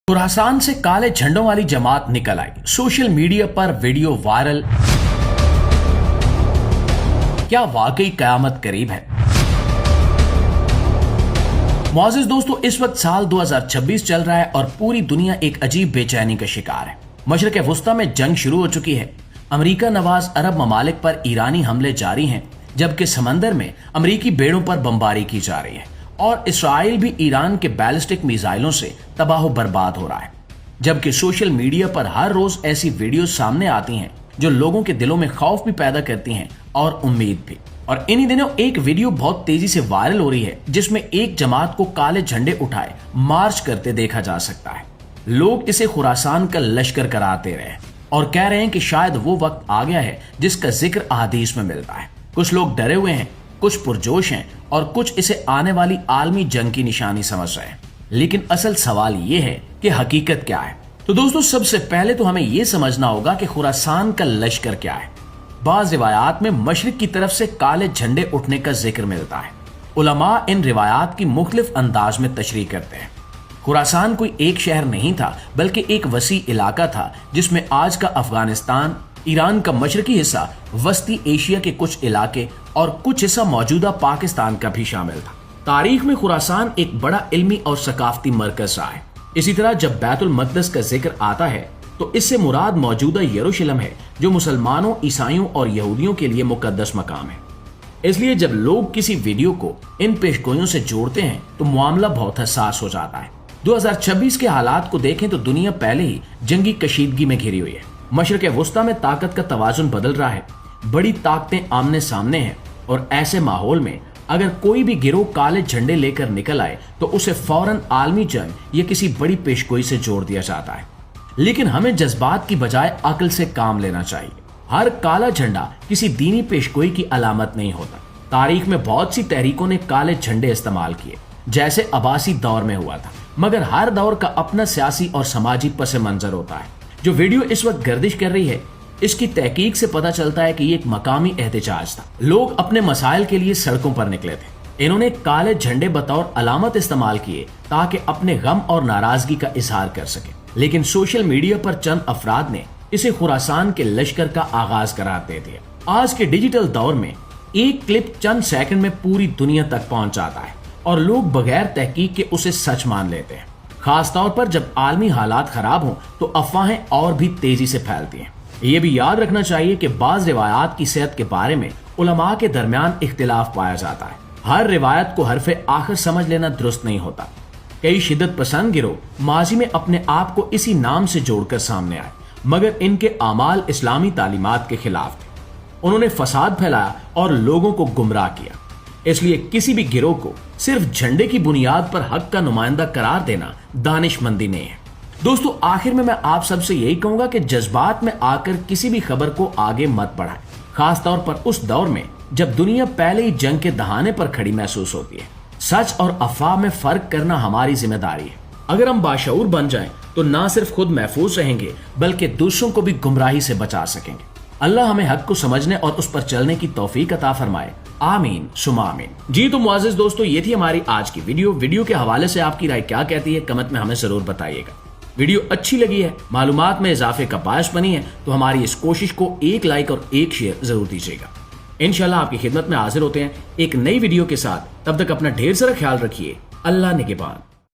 खुरासान से काले झंडों वाली जमात निकल आई, सोशल मीडिया पर वीडियो वायरल। क्या वाकई कयामत करीब है? मुआज़िज़ दोस्तों, इस वक्त साल 2026 चल रहा है और पूरी दुनिया एक अजीब बेचैनी का शिकार है। मशरिक़ वस्ता में जंग शुरू हो चुकी है। अमेरिका नवाज अरब ममालिक पर ईरानी हमले जारी हैं, जबकि समंदर में अमेरिकी बेड़ों पर बमबारी की जा रही है और इसराइल भी ईरान के बैलिस्टिक मिसाइलों से तबाह बर्बाद हो रहा है। जबकि सोशल मीडिया पर हर रोज ऐसी वीडियो सामने आती हैं जो लोगों के दिलों में खौफ भी पैदा करती हैं और उम्मीद भी। और इन्हीं दिनों एक वीडियो बहुत तेजी से वायरल हो रही है, जिसमें एक जमात को काले झंडे उठाए मार्च करते देखा जा सकता है। लोग इसे खुरासान का लश्कर कराते रहे और कह रहे हैं कि शायद वो वक्त आ गया है जिसका जिक्र अहादीस में मिलता है। कुछ लोग डरे हुए हैं, कुछ पुरजोश हैं और कुछ इसे आने वाली आलमी जंग की निशानी समझ रहे हैं। लेकिन असल सवाल ये है कि हकीकत क्या है। तो दोस्तों, सबसे पहले तो हमें यह समझना होगा कि खुरासान का लश्कर क्या है। बाज रिवायात में मशरिक की तरफ से काले झंडे उठने का जिक्र मिलता है। उलमा इन रिवायात की मुख्तलिफ अंदाज में तशरीह करते हैं। खुरासान कोई एक शहर नहीं था, बल्कि एक वसी इलाका था जिसमें आज का अफगानिस्तान, ईरान का मशरकी हिस्सा, वस्ती एशिया के कुछ इलाके और कुछ हिस्सा मौजूदा पाकिस्तान का भी शामिल था। तारीख में खुरासान एक बड़ा इल्मी और सकाफती मरकज रहा है। इसी तरह जब बैतुल मक़दस का जिक्र आता है तो इससे मुराद मौजूदा यरूशलेम है, जो मुसलमानों, ईसाइयों और यहूदियों के लिए मुकद्दस मकाम है। इसलिए जब लोग किसी वीडियो को इन पेशगोइयों से जोड़ते हैं तो मामला बहुत हसास हो जाता है। 2026 के हालात को देखें तो दुनिया पहले ही जंगी कशीदगी में घिरी हुई है। मशरिक़ वस्ता में ताकत का तवाज़ुन बदल रहा है, बड़ी ताकतें आमने सामने हैं और ऐसे माहौल में अगर कोई भी गिरोह काले झंडे लेकर निकल आए तो उसे फौरन आलमी जंग या किसी बड़ी पेशगोई से जोड़ दिया जाता है। लेकिन हमें जज्बात की बजाय अक्ल से काम लेना चाहिए। हर काला झंडा किसी दीनी पेशगोई की अलामत नहीं होता। तारीख में बहुत सी तहरीकों ने काले झंडे इस्तेमाल किए, जैसे अब्बासी दौर में हुआ था, मगर हर दौर का अपना सियासी और समाजी पस मंजर होता है। जो वीडियो इस वक्त गर्दिश कर रही है, इसकी तहकीक से पता चलता है कि ये एक मकामी एहतजाज था। लोग अपने मसाइल के लिए सड़कों पर निकले थे। इन्होंने काले झंडे बतौर अलामत इस्तेमाल किए ताकि अपने गम और नाराजगी का इजहार कर सके। लेकिन सोशल मीडिया पर चंद अफराद ने इसे खुरासान के लश्कर का आगाज करार दे दिया। आज के डिजिटल दौर में एक क्लिप चंद सेकंड में पूरी दुनिया तक पहुंच जाता है और लोग बगैर तहकीक के उसे सच मान लेते हैं। खास तौर पर जब आलमी हालात खराब हों तो अफवाहें और भी तेजी से फैलती हैं। ये भी याद रखना चाहिए कि बाज रिवायात की सेहत के बारे में उलमा के दरमियान इख्तिलाफ पाया जाता है। हर रिवायत को हरफे आखिर समझ लेना दुरुस्त नहीं होता। कई शिद्दत पसंद गिरोह माजी में अपने आप को इसी नाम से जोड़कर सामने आए, मगर इनके आमाल इस्लामी तालीमात के खिलाफ थे। उन्होंने फसाद फैलाया और लोगों को गुमराह किया। इसलिए किसी भी गिरोह को सिर्फ झंडे की बुनियाद पर हक का नुमाइंदा करार देना दानिशमंदी नहीं है। दोस्तों, आखिर में मैं आप सबसे यही कहूंगा कि जज्बात में आकर किसी भी खबर को आगे मत बढ़ाएं, खास तौर पर उस दौर में जब दुनिया पहले ही जंग के दहाने पर खड़ी महसूस होती है। सच और अफवाह में फर्क करना हमारी जिम्मेदारी है। अगर हम बाशऊर बन जाएं तो ना सिर्फ खुद महफूज रहेंगे बल्कि दूसरों को भी गुमराही से बचा सकेंगे। अल्लाह हमें हक को समझने और उस पर चलने की तौफीक अता फरमाए। आमीन सुमा आमीन। जी तो मुआज़िज़ दोस्तों, ये थी हमारी आज की वीडियो के हवाले से आपकी राय क्या कहती है, कमेंट में हमें जरूर बताइएगा। वीडियो अच्छी लगी है, मालूमात में इजाफे का बायस बनी है, तो हमारी इस कोशिश को एक लाइक और एक शेयर जरूर दीजिएगा। इंशाल्लाह आपकी खिदमत में हाजिर होते हैं एक नई वीडियो के साथ। तब तक अपना ढेर सारा ख्याल रखिए। अल्लाह निगहबान।